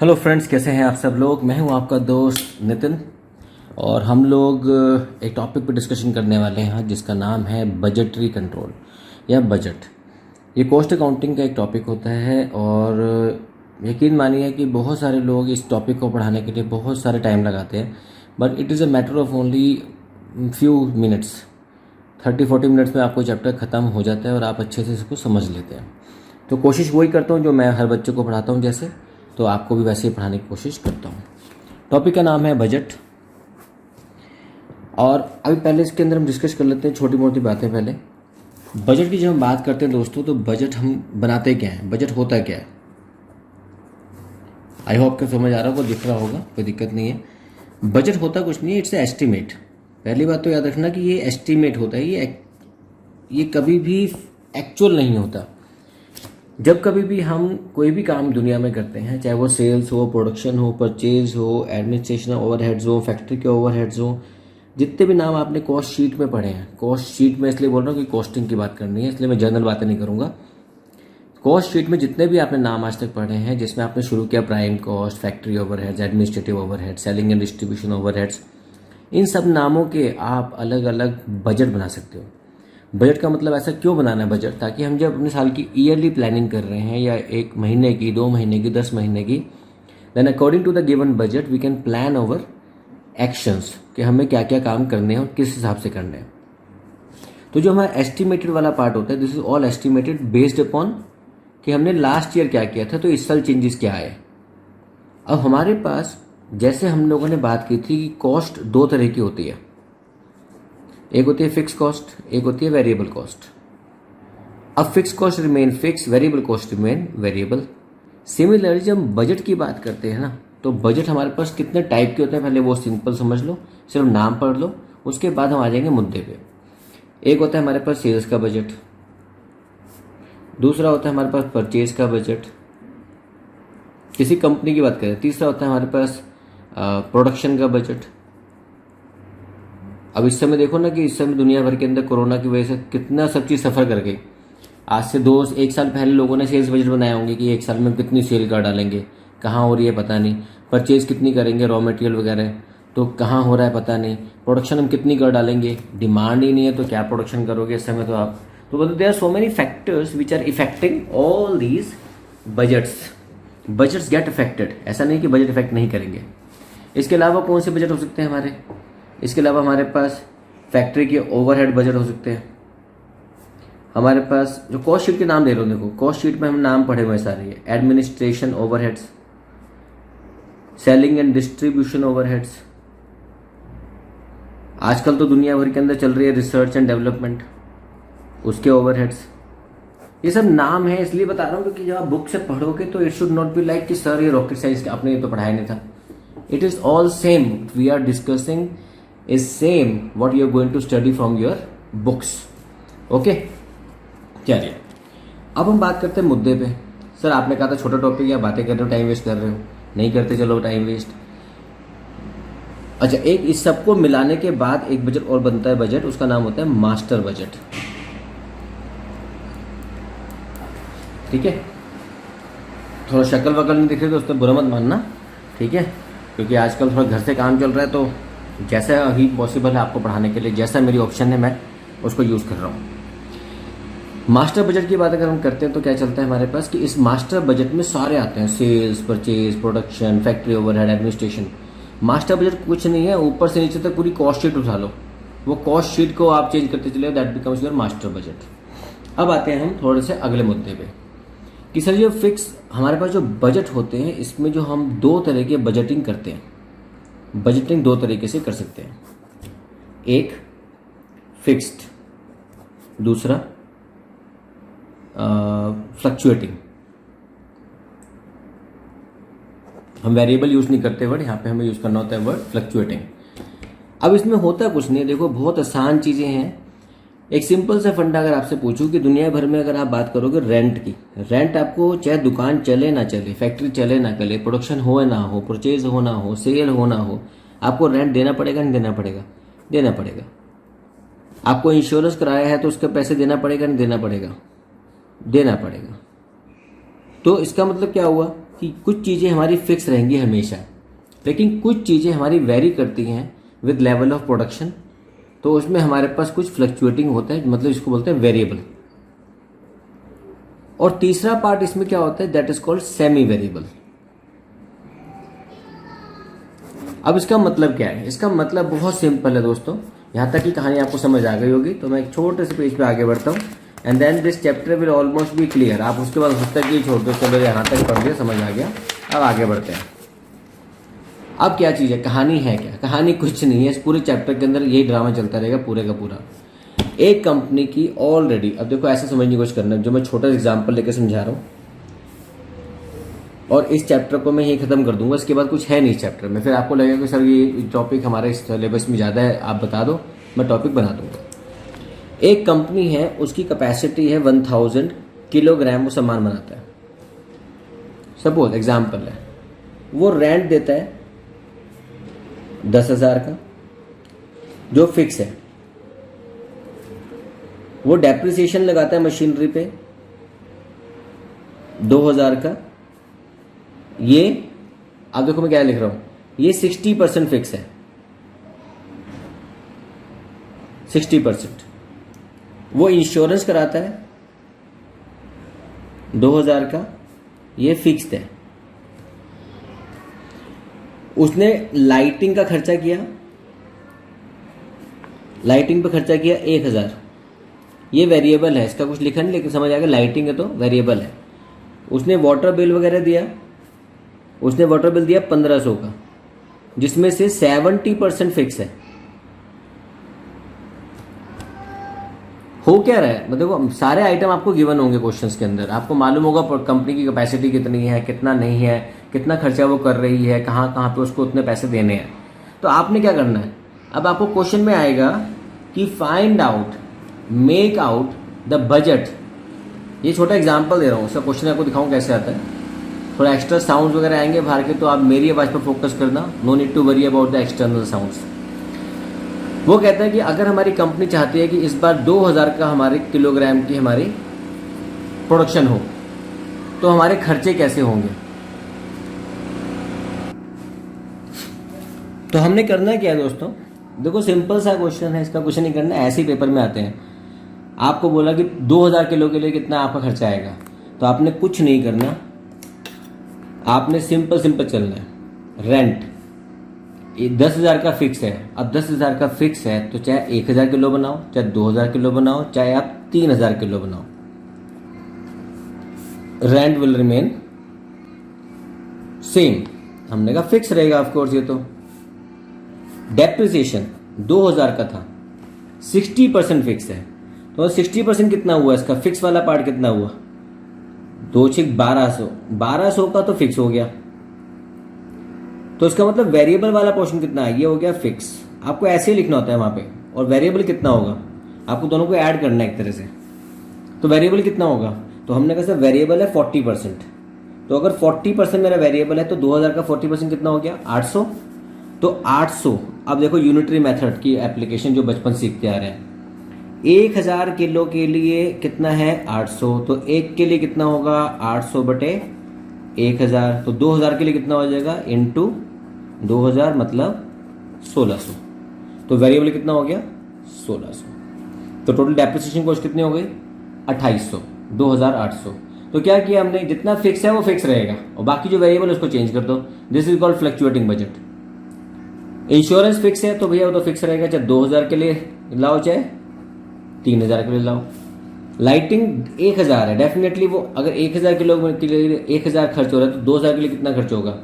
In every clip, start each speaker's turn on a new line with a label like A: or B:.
A: Hello friends, कैसे हैं आप सब लोग। मैं हूं आपका दोस्त नितिन और हम लोग एक टॉपिक पर डिस्कशन करने वाले हैं जिसका नाम है बजटरी कंट्रोल या बजट। ये कॉस्ट अकाउंटिंग का एक टॉपिक होता है और यकीन मानिए कि बहुत सारे लोग इस टॉपिक को पढ़ाने के लिए बहुत सारे टाइम लगाते हैं, but it is a matter of only few minutes. 30-40 minutes में आपको चैप्टर ख़त्म हो जाता है और आप अच्छे से इसको समझ लेते हैं। तो कोशिश वही करता हूँ जो मैं हर बच्चे को पढ़ाता हूँ, जैसे तो आपको भी वैसे ही पढ़ाने की कोशिश करता हूँ। टॉपिक का नाम है बजट। और अभी पहले इसके अंदर हम डिस्कस कर लेते हैं छोटी मोटी बातें। पहले बजट की जब हम बात करते हैं दोस्तों, तो बजट हम बनाते क्या है, बजट होता क्या है। आई होप कि समझ आ रहा होगा, दिख रहा होगा, कोई दिक्कत नहीं है। बजट होता कुछ नहीं है, इट्स एस्टिमेट। पहली बात तो याद रखना कि ये एस्टिमेट होता है, ये कभी भी एक्चुअल नहीं होता। जब कभी भी हम कोई भी काम दुनिया में करते हैं, चाहे वो सेल्स हो, प्रोडक्शन हो, परचेज हो, एडमिनिस्ट्रेशन ओवरहेड्स हो, फैक्ट्री के ओवरहेड्स हो, जितने भी नाम आपने कॉस्ट शीट में पढ़े हैं। कॉस्ट शीट में इसलिए बोल रहा हूँ कि कॉस्टिंग की बात करनी है, इसलिए मैं जनरल बातें नहीं करूँगा। कॉस्ट शीट में जितने भी आपने नाम आज तक पढ़े हैं, जिसमें आपने शुरू किया prime cost, factory overheads, administrative overheads, selling and distribution overheads, इन सब नामों के आप अलग अलग बजट बना सकते हो। बजट का मतलब ऐसा क्यों बनाना है बजट, ताकि हम जब अपने साल की ईयरली प्लानिंग कर रहे हैं या 1 महीने की, 2 महीने की, 10 महीने की, then according to the given budget we can plan over actions कि हमें क्या क्या काम करने हैं और किस हिसाब से करने हैं। तो जो हमारा एस्टिमेटेड वाला पार्ट होता है, this is all estimated based upon कि हमने लास्ट ईयर क्या किया था, तो इस साल चेंजेस क्या आए। अब हमारे पास, जैसे हम लोगों ने बात की थी कि कॉस्ट 2 तरह की होती है, एक होती है फिक्स कॉस्ट, एक होती है वेरिएबल कॉस्ट। अब fix cost remain fix, variable cost remain variable. Similarly जब हम बजट की बात करते हैं ना, तो बजट हमारे पास कितने टाइप के होते हैं, पहले वो सिंपल समझ लो, सिर्फ नाम पढ़ लो, उसके बाद हम आ जाएंगे मुद्दे पे। एक होता है हमारे पास सेल्स का बजट, दूसरा होता है हमारे पास परचेज का बजट, किसी कंपनी की बात करें। तीसरा होता है हमारे पास प्रोडक्शन का बजट। अब इस समय देखो ना कि इस समय दुनिया भर के अंदर कोरोना की वजह से कितना सब चीज़ सफ़र कर गई। आज से 1 साल पहले लोगों ने सेल्स बजट बनाए होंगे कि 1 साल में कितनी सेल कर डालेंगे, कहाँ हो रही है पता नहीं। परचेज कितनी करेंगे, रॉ मटेरियल वगैरह, तो कहाँ हो रहा है पता नहीं। प्रोडक्शन हम कितनी कर डालेंगे, डिमांड ही नहीं है तो क्या प्रोडक्शन करोगे इस समय। तो आप तो मतलब there are so many factors which are affecting all these budgets. Budgets get affected, ऐसा नहीं कि बजट इफेक्ट नहीं करेंगे। इसके अलावा कौन से बजट हो सकते हैं हमारे, इसके अलावा हमारे पास फैक्ट्री के ओवरहेड बजट हो सकते हैं। हमारे पास जो कॉस्ट शीट के नाम दे रहा हूँ, देखो कॉस्ट शीट में हम नाम पढ़े हुए सारे हैं। Administration overheads, selling and distribution overheads, आजकल तो दुनिया भर के अंदर चल रही है रिसर्च एंड डेवलपमेंट, उसके ओवरहेड्स। ये सब नाम है इसलिए बता रहा हूँ क्योंकि जब आप बुक से पढ़ोगे तो it should not be like कि सर ये रॉकेट साइंस आपने ये तो पढ़ाया नहीं था। It is all same, we are discussing is same what you are going to study from your books. Okay? चलिए अब हम बात करते हैं मुद्दे पे। सर आपने कहा था छोटा टॉपिक, या बातें कर रहे हो, टाइम वेस्ट कर रहे हो। नहीं करते, चलो टाइम वेस्ट। अच्छा, एक इस सबको मिलाने के बाद एक बजट और बनता है बजट, उसका नाम होता है मास्टर बजट। ठीक है, थोड़ा शक्ल वकल नहीं दिख रही तो उसमें बुरा मत मानना, ठीक है, क्योंकि आजकल थोड़ा घर से काम चल रहा है, तो जैसा ही पॉसिबल है आपको पढ़ाने के लिए, जैसा मेरी ऑप्शन है मैं उसको यूज़ कर रहा हूँ। मास्टर बजट की बात अगर हम करते हैं तो क्या चलता है हमारे पास कि इस मास्टर बजट में सारे आते हैं, sales, purchase, production, factory overhead, administration. Master budget कुछ नहीं है, ऊपर से नीचे तक पूरी कॉस्ट शीट उठा लो, वो कॉस्ट शीट को आप चेंज करते चले, that becomes your master budget. अब आते हैं हम थोड़े से अगले मुद्दे पे कि सर ये फिक्स हमारे पास जो बजट होते हैं, इसमें जो हम 2 तरह के बजटिंग करते हैं। बजटिंग 2 तरीके से कर सकते हैं, एक फिक्स्ड, दूसरा फ्लक्चुएटिंग। हम वेरिएबल यूज नहीं करते वर्ड, यहाँ पे हमें यूज करना होता है वर्ड फ्लक्चुएटिंग। अब इसमें होता कुछ नहीं, देखो बहुत आसान चीजें हैं। एक सिंपल सा फंडा अगर आपसे पूछूं कि दुनिया भर में अगर आप बात करोगे रेंट की, रेंट आपको चाहे दुकान चले ना चले, फैक्ट्री चले ना चले, प्रोडक्शन हो ना हो, परचेज हो ना हो, सेल हो ना हो, आपको रेंट देना पड़ेगा नहीं देना पड़ेगा? देना पड़ेगा। आपको इंश्योरेंस कराया है तो उसके पैसे देना पड़ेगा नहीं देना पड़ेगा? देना पड़ेगा। तो इसका मतलब क्या हुआ कि कुछ चीज़ें हमारी फिक्स रहेंगी हमेशा, लेकिन कुछ चीज़ें हमारी वेरी करती हैं विद लेवल ऑफ प्रोडक्शन, तो उसमें हमारे पास कुछ फ्लक्चुएटिंग होता है, मतलब इसको बोलते हैं वेरिएबल। और तीसरा पार्ट इसमें क्या होता है, that is called semi variable. अब इसका मतलब क्या है? इसका मतलब बहुत सिंपल है दोस्तों, यहाँ तक की कहानी आपको समझ आ गई होगी, तो मैं एक छोटे से पेज पे आगे बढ़ता हूँ and then this chapter will almost be clear. आप उसके बाद उस तक ही छोड़ दो, चलो यहाँ तक पढ़ लिया, समझ आ गया, अब आगे बढ़ते हैं। अब क्या चीज़ है, कहानी है क्या? कहानी कुछ नहीं है, इस पूरे चैप्टर के अंदर यही ड्रामा चलता रहेगा पूरे का पूरा। एक कंपनी की ऑलरेडी, अब देखो ऐसे समझने की कोशिश करना, जो मैं छोटा एग्जाम्पल लेकर समझा रहा हूँ, और इस चैप्टर को मैं यही खत्म कर दूंगा, इसके बाद कुछ है नहीं इस चैप्टर में। फिर आपको लगेगा कि सर ये टॉपिक हमारे सिलेबस में ज़्यादा है, आप बता दो, मैं टॉपिक बना दूंगा। एक कंपनी है, उसकी कैपेसिटी है 1000 किलोग्राम वो सामान बनाता है, सपोज एग्जाम्पल है। वो रेंट देता है 10,000 का जो फिक्स है, वो डेप्रिसिएशन लगाता है मशीनरी पे 2000 का। ये अब देखो मैं क्या लिख रहा हूं, ये 60% फिक्स है, 60%। वो इंश्योरेंस कराता है 2000 का, ये फिक्स्ड है। उसने लाइटिंग का खर्चा किया, लाइटिंग पे खर्चा किया 1000, ये वेरिएबल है, इसका कुछ लिखा नहीं, लेकिन समझ आएगा लाइटिंग है तो वेरिएबल है। उसने वाटर बिल वगैरह दिया, उसने वाटर बिल दिया 1500 का, जिसमें से 70% फिक्स है। हो क्या रहा है, मतलब सारे आइटम आपको गिवन होंगे क्वेश्चंस के अंदर, आपको मालूम होगा कंपनी की कैपेसिटी कितनी है, कितना नहीं है, कितना खर्चा वो कर रही है, कहाँ कहाँ पे उसको उतने पैसे देने हैं। तो आपने क्या करना है, अब आपको क्वेश्चन में आएगा कि find out, make out the budget. ये छोटा एग्जाम्पल दे रहा हूँ, उसका क्वेश्चन आपको दिखाऊँ कैसे आता है। थोड़ा एक्स्ट्रा साउंड वगैरह आएंगे बाहर के, तो आप मेरी आवाज़ पर फोकस करना, no need to worry about the external sounds. वो कहता है कि अगर हमारी कंपनी चाहती है कि इस बार 2000 का हमारे किलोग्राम की हमारी प्रोडक्शन हो, तो हमारे खर्चे कैसे होंगे। तो हमने करना क्या है दोस्तों, देखो सिंपल सा क्वेश्चन है, इसका कुछ नहीं करना, ऐसे ही पेपर में आते हैं। आपको बोला कि 2000 किलो के लिए कितना आपका खर्चा आएगा, तो आपने कुछ नहीं करना, आपने सिंपल चलना है। रेंट 10,000 का फिक्स है, अब 10,000 का फिक्स है तो चाहे 1000 किलो बनाओ, चाहे 2000 किलो बनाओ, चाहे आप 3000 किलो बनाओ, रेंट विल रिमेन सेम। हमने कहा फिक्स रहेगा ऑफ कोर्स। ये तो डेप्रिसिएशन 2000 का था, 60% फिक्स है, तो 60% कितना हुआ, इसका फिक्स वाला पार्ट कितना हुआ, 1200, 1200 का तो फिक्स हो गया। तो इसका मतलब वेरिएबल वाला पोर्शन कितना है, ये हो गया फिक्स। आपको ऐसे ही लिखना होता है वहां पे, और वेरिएबल कितना होगा, आपको दोनों को ऐड करना है एक तरह से। तो वेरिएबल कितना होगा, तो हमने कहा सर वेरिएबल है 40%, तो अगर 40% मेरा वेरिएबल है तो 2000 का 40% कितना हो गया, 800। तो 800, अब देखो यूनिटरी मेथड की एप्लीकेशन जो बचपन सीखते आ रहे हैं, 1000 किलो के लिए कितना है 800, तो एक के लिए कितना होगा 800 बटे 1000, तो 2000 के लिए कितना हो जाएगा इंटू 2000 मतलब 1600। तो वेरिएबल कितना हो गया 1600। तो टोटल डेप्रिसिएशन कॉस्ट कितनी हो गई 2800, 2800। तो क्या किया हमने, जितना फिक्स है वो फिक्स रहेगा और बाकी जो वेरिएबल उसको चेंज कर दो। This is called fluctuating budget. Insurance fix है तो भैया वो तो फिक्स रहेगा, चाहे 2000 के लिए लाओ चाहे 3000 के लिए लाओ। लाइटिंग 1000 है, डेफिनेटली वो अगर 1000 किलो के लिए 1000 खर्च हो रहा है तो 2000 के लिए कितना खर्च होगा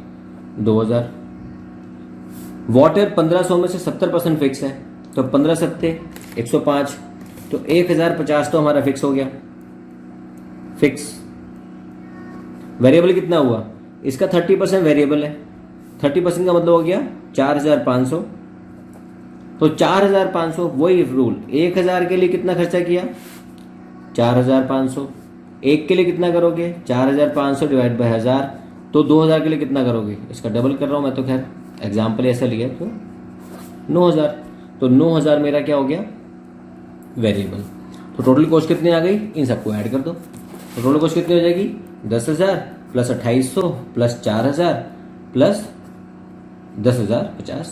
A: 2000। वाटर 1500 में से 70% फिक्स है, तो 15 सत्ते 105, तो 1050 तो हमारा फिक्स हो गया। फिक्स वेरिएबल कितना हुआ, इसका 30% वेरिएबल है, 30% का मतलब हो गया 4500। तो 4500 वही रूल, 1000 के लिए कितना खर्चा किया 4500, एक के लिए कितना करोगे 4500 डिवाइड बाय 1000, तो 2000 के लिए कितना करोगे, इसका डबल कर रहा हूं मैं तो, खैर एग्जाम्पल ऐसा लिया तो 9000। तो 9000 मेरा क्या हो गया वेरिएबल। तो टोटल कॉस्ट कितनी आ गई, इन सबको ऐड कर दो, तो टोटल कॉस्ट कितनी हो जाएगी 10,000 प्लस 2800 प्लस 4000 प्लस 10,050,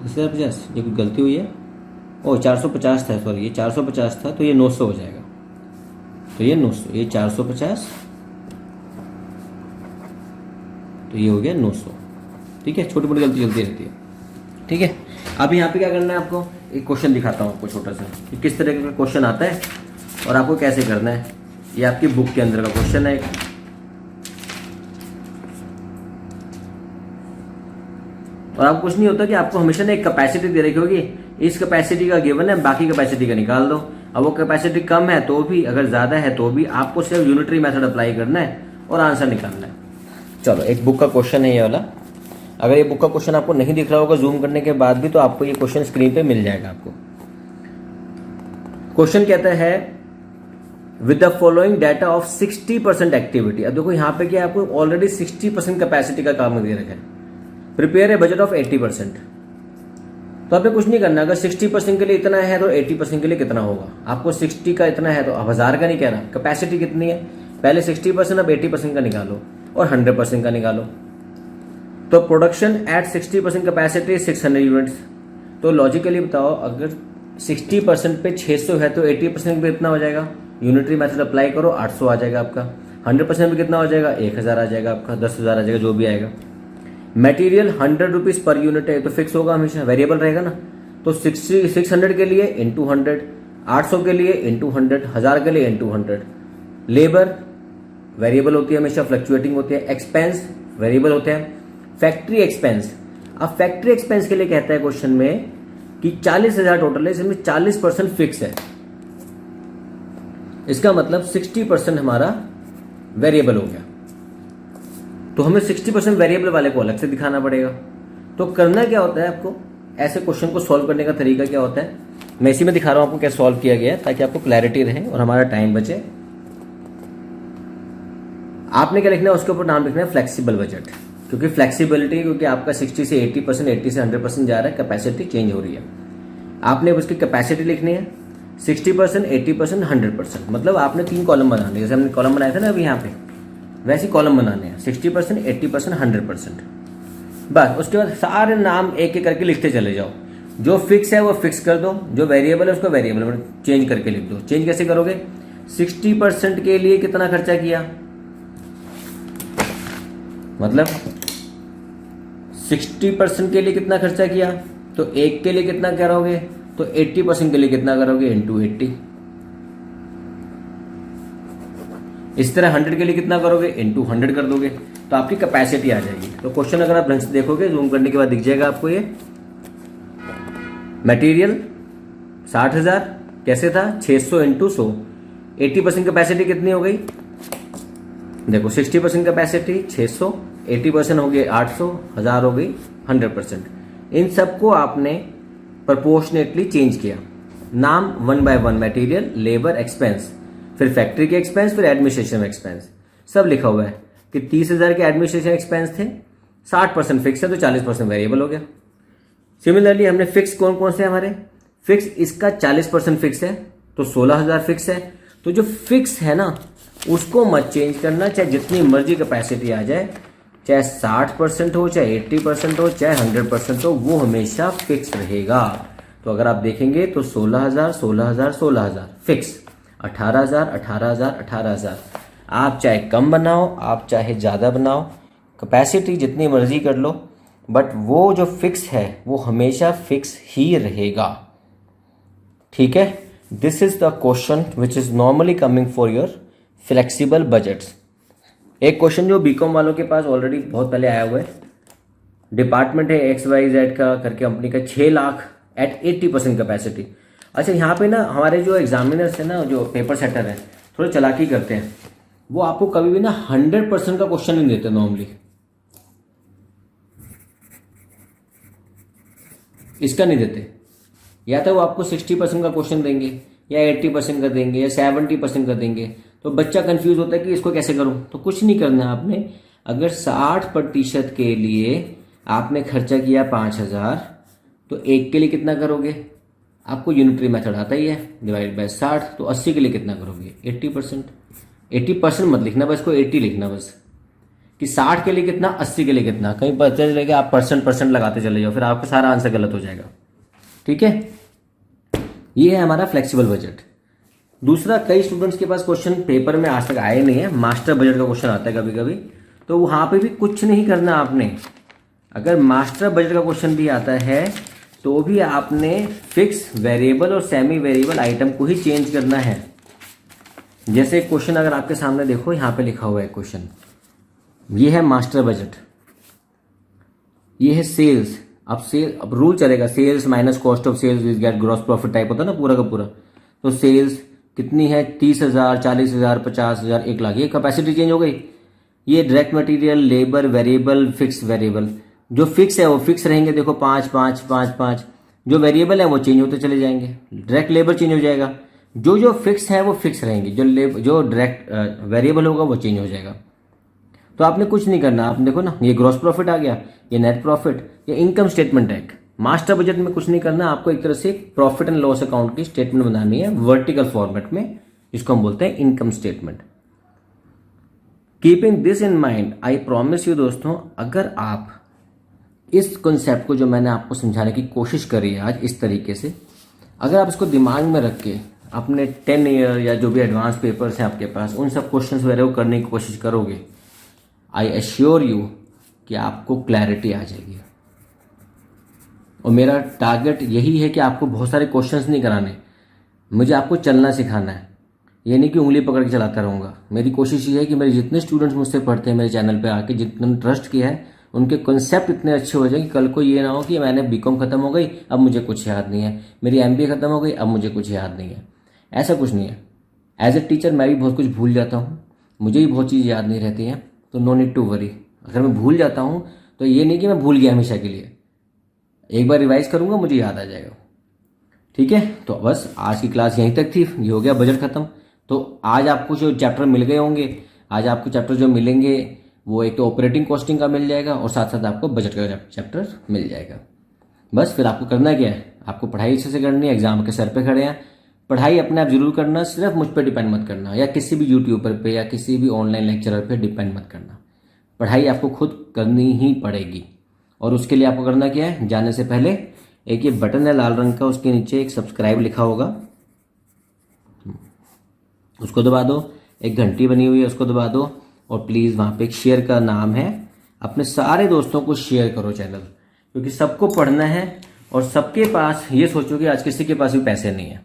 A: 10,050, ये कुछ गलती हुई है। ओ 450 था, सॉरी ये 450 था, तो ये 900 हो जाएगा। तो ये 900, ये 450, तो ये हो गया 900। ठीक है, छोटी मोटी गलती चलती रहती है। ठीक है, अब यहाँ पे क्या करना है आपको, एक क्वेश्चन दिखाता हूँ आपको छोटा सा कि किस तरह का क्वेश्चन आता है और आपको कैसे करना है। ये आपकी बुक के अंदर का क्वेश्चन है एक। और आपको कुछ नहीं होता कि आपको हमेशा ना एक कैपेसिटी दे रखी होगी, इस कैपेसिटी का गिवन है, बाकी कैपेसिटी का निकाल दो। अब वो कैपेसिटी कम है तो भी, अगर ज्यादा है तो भी, आपको सिर्फ यूनिटरी मेथड अप्लाई करना है और आंसर निकालना है। चलो, एक बुक का क्वेश्चन है ये वाला। अगर ये बुक का क्वेश्चन आपको नहीं दिख रहा होगा जूम करने के बाद भी, तो आपको ये क्वेश्चन स्क्रीन पे मिल जाएगा आपको। क्वेश्चन कहता है with the following data of 60% activity. अब देखो यहाँ पे क्या आपको ऑलरेडी 60% कैपेसिटी का काम दे रखा है। Prepare a budget of 80%। तो आपने कुछ नहीं करना, अगर 60% के लिए इतना है तो 80% के लिए कितना होगा। आपको 60 का इतना है तो अब 1000 का नहीं कह रहा, कैपेसिटी कितनी है, पहले 60%, अब 80% का निकालो और 100% का निकालो। तो प्रोडक्शन एट 60% कैपेसिटी 600 यूनिट्स। तो लॉजिकली बताओ, अगर 60% पे 600 है तो 80% पे कितना हो जाएगा। यूनिटरी मेथड अप्लाई करो, 800 आ जाएगा आपका। 100% पे कितना हो जाएगा, 1000 आ जाएगा आपका, 10,000 आ जाएगा, जो भी आएगा। मटेरियल 100 रुपीज पर यूनिट है तो फिक्स होगा, हमेशा वेरिएबल रहेगा ना। तो 600 के लिए इंटू 100, 800 के लिए इंटू 100, 1000 के लिए इंटू 100। लेबर वेरिएबल होती है, हमेशा फ्लक्चुएटिंग होती है। एक्सपेंस वेरिएबल होते हैं। फैक्ट्री एक्सपेंस, अब फैक्ट्री एक्सपेंस के लिए कहता है क्वेश्चन में कि 40,000 टोटल है, इसमें 40% फिक्स है। इसका मतलब 60% हमारा वेरिएबल हो गया। तो हमें 60% वेरिएबल वाले को अलग से दिखाना पड़ेगा। तो करना क्या होता है आपको, ऐसे क्वेश्चन को सॉल्व करने का तरीका क्या होता है, मैं इसी में दिखा रहा हूं आपको क्या सॉल्व किया गया है, ताकि आपको क्लैरिटी रहे और हमारा टाइम बचे। आपने क्या लिखना है, उसके ऊपर नाम लिखना है फ्लेक्सिबल बजट, क्योंकि फ्लेक्सिबिलिटी, क्योंकि आपका 60 से 80%, 80 से 100% जा रहा है, कैपेसिटी चेंज हो रही है। आपने उसकी कैपेसिटी लिखनी है 60%, 80%, 100%। मतलब आपने 3 कॉलम बनाने, जैसे हमने कॉलम बनाया था ना अभी यहाँ पे, वैसे कॉलम बनाने हैं 60%, 80%, 100%। बस उसके बाद सारे नाम एक एक करके लिखते चले जाओ। जो फिक्स है वो फिक्स कर दो, जो वेरिएबल है उसको वेरिएबल में चेंज करके लिख दो। चेंज कैसे करोगे, 60% के लिए कितना खर्चा किया, मतलब 60% के लिए कितना खर्चा किया, तो 1 के लिए कितना करोगे, तो 80% के लिए कितना करोगे, इंटू 80। इस तरह 100 के लिए कितना करोगे, इंटू 100 कर दोगे, तो आपकी कैपेसिटी आ जाएगी। तो क्वेश्चन अगर आप ढंग से देखोगे, जूम करने के बाद दिख जाएगा आपको ये। मटेरियल 60,000 कैसे था, 600 इंटू 100, 80% कैपेसिटी कितनी हो गई, देखो 60% कैपेसिटी 600, 80% हो गई 800, 1000 हो गई 100%। इन सबको आपने प्रोपोर्शनेटली चेंज किया। नाम 1 बाय 1, मटेरियल, लेबर, एक्सपेंस, फिर फैक्ट्री के एक्सपेंस, फिर एडमिनिस्ट्रेशन एक्सपेंस, सब लिखा हुआ है कि 30,000 के एडमिनिस्ट्रेशन एक्सपेंस थे, 60% फिक्स है तो 40% वेरिएबल हो गया। सिमिलरली हमने फिक्स कौन कौन से हमारे, फिक्स इसका 40% फिक्स है तो 16,000 फिक्स है। तो जो फिक्स है ना उसको मत चेंज करना, चाहे जितनी मर्जी कैपेसिटी आ जाए, चाहे 60% हो, चाहे 80% हो, चाहे 100% हो, वो हमेशा फिक्स रहेगा। तो अगर आप देखेंगे तो 16,000, 16,000, 16,000 फिक्स, 18,000, 18,000, 18,000। आप चाहे कम बनाओ, आप चाहे ज़्यादा बनाओ, कैपेसिटी जितनी मर्जी कर लो, बट वो जो फिक्स है वो हमेशा फिक्स ही रहेगा। ठीक है, this is the question which is normally coming for your flexible budgets. एक क्वेश्चन जो बीकॉम वालों के पास ऑलरेडी बहुत पहले आया हुआ है, डिपार्टमेंट है XYZ का करके कंपनी का, 6 लाख एट 80% कैपेसिटी। अच्छा, यहाँ पे ना हमारे जो एग्जामिनर्स है ना, जो पेपर सेटर है, थोड़े चालाकी करते हैं। वो आपको कभी भी ना 100% का क्वेश्चन नहीं देते नॉर्मली। इसका नहीं देते, या तो वो आपको 60% का क्वेश्चन देंगे, या 80% का देंगे, या 70% का देंगे। तो बच्चा कंफ्यूज होता है कि इसको कैसे करूं। तो कुछ नहीं करना है आपने, अगर 60% के लिए आपने खर्चा किया 5,000, तो 1 के लिए कितना करोगे, आपको यूनिटरी मेथड आता ही है, डिवाइड बाय 60। तो 80 के लिए कितना करोगे, 80%। 80% मत लिखना, बस को 80 लिखना बस। कि 60 के लिए कितना, 80 के लिए कितना, कहीं पता चलेगा आप परसेंट लगाते चले जाओ, फिर आपका सारा आंसर गलत हो जाएगा। ठीक है, ये है हमारा फ्लेक्सिबल बजट। दूसरा, कई स्टूडेंट्स के पास क्वेश्चन पेपर में आज तक आए नहीं है, मास्टर बजट का क्वेश्चन आता है कभी कभी, तो वहां पे भी कुछ नहीं करना आपने। अगर मास्टर बजट का क्वेश्चन भी आता है तो भी आपने फिक्स, वेरिएबल और सेमी वेरिएबल आइटम को ही चेंज करना है। जैसे क्वेश्चन अगर आपके सामने देखो, यहाँ पे लिखा हुआ है क्वेश्चन, ये है मास्टर बजट, ये है सेल्स। अब रूल चलेगा, sales minus cost of sales is get gross profit type होता है ना पूरा का पूरा। तो सेल्स कितनी है, 30,000, 40,000, 50,000, 1 लाख, ये कैपेसिटी चेंज हो गई। ये direct material, labour, variable, fix variable. जो फिक्स है वो फिक्स रहेंगे, देखो 5 5 5 5। जो वेरिएबल है वो चेंज होते चले जाएंगे, डायरेक्ट लेबर चेंज हो जाएगा। जो फिक्स है वो फिक्स रहेंगे, जो डायरेक्ट वेरिएबल होगा वो चेंज हो जाएगा। तो आपने कुछ नहीं करना, आप देखो ना, ये ग्रॉस प्रॉफिट आ गया, ये नेट प्रॉफिट, ये इनकम स्टेटमेंट है। मास्टर बजट में कुछ नहीं करना, आपको एक तरह से प्रॉफिट एंड लॉस अकाउंट की स्टेटमेंट बनानी है वर्टिकल फॉर्मेट में, जिसको हम बोलते हैं income statement. Keeping this in mind, I promise you दोस्तों, अगर आप इस कॉन्सेप्ट को जो मैंने आपको समझाने की कोशिश करी है आज इस तरीके से, अगर आप इसको दिमाग में रख के अपने 10 ईयर या जो भी एडवांस पेपर्स हैं आपके पास, उन सब क्वेश्चंस वगैरह को करने की कोशिश करोगे, आई एश्योर यू कि आपको क्लैरिटी आ जाएगी। और मेरा टारगेट यही है कि आपको बहुत सारे क्वेश्चंस नहीं कराने, मुझे आपको चलना सिखाना है। ये नहीं कि उंगली पकड़ के चलाता रहूँगा। मेरी कोशिश ये है कि मेरे जितने स्टूडेंट्स मुझसे पढ़ते हैं मेरे चैनल पे आके, जितने ट्रस्ट किया है, उनके कॉन्सेप्ट इतने अच्छे हो जाए कि कल को ये ना हो कि मैंने बीकॉम खत्म हो गई अब मुझे कुछ याद नहीं है, मेरी एमबीए खत्म हो गई अब मुझे कुछ याद नहीं है। ऐसा कुछ नहीं है। एज ए टीचर मैं भी बहुत कुछ भूल जाता हूँ, मुझे भी बहुत चीज़ याद नहीं रहती हैं, तो नो नीड टू वरी। अगर मैं भूल जाता हूँ तो ये नहीं कि मैं भूल गया हमेशा के लिए, एक बार रिवाइज करूँगा मुझे याद आ जाएगा। ठीक है, तो बस आज की क्लास यहीं तक थी, ये हो गया बजट खत्म। तो आज आपको जो चैप्टर मिल गए होंगे, आज आपको चैप्टर जो मिलेंगे वो एक तो ऑपरेटिंग कॉस्टिंग का मिल जाएगा और साथ साथ आपको बजट का चैप्टर मिल जाएगा। बस फिर आपको करना क्या है, आपको पढ़ाई अच्छे से करनी है, एग्जाम के सर पे खड़े हैं, पढ़ाई अपने आप जरूर करना, सिर्फ मुझ पर डिपेंड मत करना, या किसी भी यूट्यूबर पे या किसी भी ऑनलाइन लेक्चरर पे डिपेंड मत करना। पढ़ाई आपको खुद करनी ही पड़ेगी। और उसके लिए आपको करना क्या है, जाने से पहले एक ये बटन है लाल रंग का, उसके नीचे एक सब्सक्राइब लिखा होगा, उसको दबा दो। एक घंटी बनी हुई है उसको दबा दो, और प्लीज़ वहाँ पे एक शेयर का नाम है, अपने सारे दोस्तों को शेयर करो चैनल, क्योंकि सबको पढ़ना है। और सबके पास, ये सोचो कि आज किसी के पास भी पैसे नहीं है,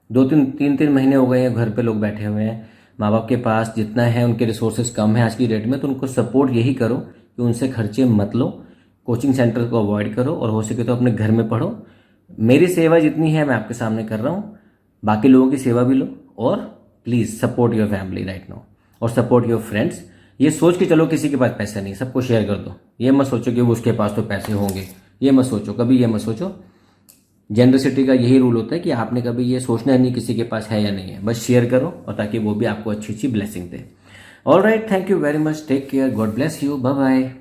A: 2-3 महीने हो गए हैं घर पे लोग बैठे हुए हैं, माँ बाप के पास जितना है उनके रिसोर्सेज कम है आज की डेट में, तो उनको सपोर्ट यही करो कि उनसे खर्चे मत लो, कोचिंग सेंटर को अवॉइड करो, और हो सके तो अपने घर में पढ़ो। मेरी सेवा जितनी है मैं आपके सामने कर रहा हूँ, बाकी लोगों की सेवा भी लो। और please support your family right now, और सपोर्ट योर फ्रेंड्स। ये सोच के चलो किसी के पास पैसे नहीं, सबको शेयर कर दो। ये मत सोचो कि वो उसके पास तो पैसे होंगे, ये मत सोचो, कभी ये मत सोचो। जनरसिटी का यही रूल होता है कि आपने कभी ये सोचना नहीं किसी के पास है या नहीं है, बस शेयर करो, और ताकि वो भी आपको अच्छी अच्छी ब्लेसिंग दे। All right, thank you very much, take care, God bless you, bye bye.